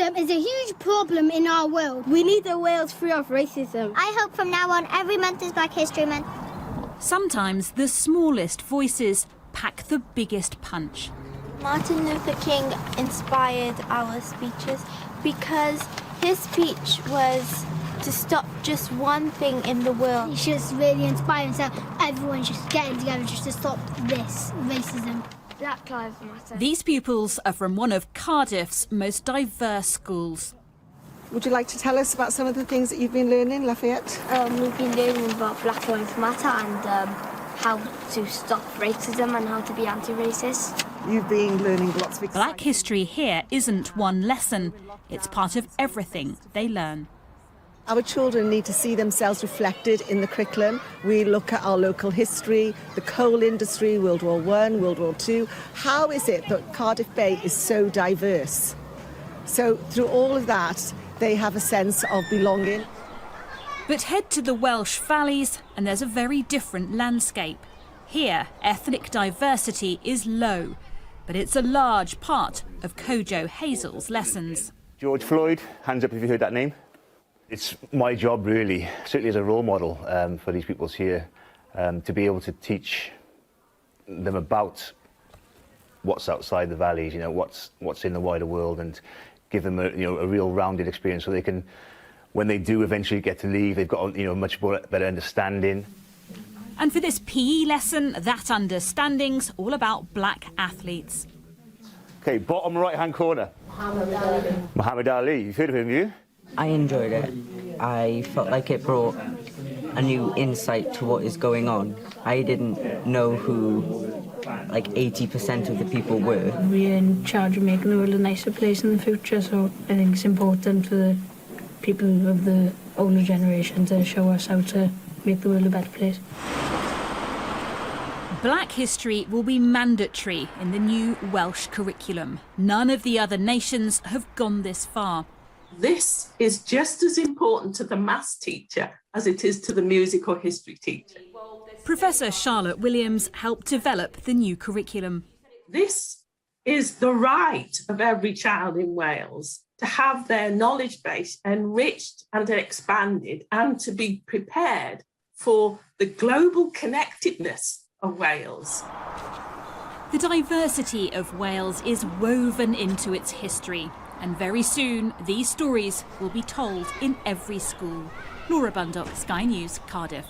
Racism is a huge problem in our world. We need a Wales free of racism. I hope from now on every month is Black History Month. Sometimes the smallest voices pack the biggest punch. Martin Luther King inspired our speeches because his speech was to stop just one thing in the world. It's just really inspiring, so everyone's just getting together just to stop this racism. Black Lives Matter. These pupils are from one of Cardiff's most diverse schools. Would you like to tell us about some of the things that you've been learning, Lafayette? We've been learning about Black Lives Matter and how to stop racism and how to be anti-racist. You've been learning lots of Black history here isn't one lesson. It's part of everything they learn. Our children need to see themselves reflected in the curriculum. We look at our local history, the coal industry, World War I, World War II. How is it that Cardiff Bay is so diverse? So through all of that, they have a sense of belonging. But head to the Welsh valleys and there's a very different landscape. Here, ethnic diversity is low, but it's a large part of Kojo Hazel's lessons. George Floyd, hands up if you heard that name. It's my job, really, certainly as a role model for these pupils here, to be able to teach them about what's outside the valleys, you know, what's in the wider world, and give them a real rounded experience so they can, when they do eventually get to leave, they've got a much better understanding. And for this PE lesson, that understanding's all about black athletes. OK, bottom right-hand corner. Muhammad Ali. You've heard of him, have you? I enjoyed it. I felt like it brought a new insight to what is going on. I didn't know who like 80% of the people were. We're in charge of making the world a nicer place in the future, so I think it's important for the people of the older generation to show us how to make the world a better place. Black history will be mandatory in the new Welsh curriculum. None of the other nations have gone this far. This is just as important to the maths teacher as it is to the music or history teacher. Professor Charlotte Williams helped develop the new curriculum. This is the right of every child in Wales to have their knowledge base enriched and expanded and to be prepared for the global connectedness of Wales. The diversity of Wales is woven into its history. And very soon, these stories will be told in every school. Laura Bundock, Sky News, Cardiff.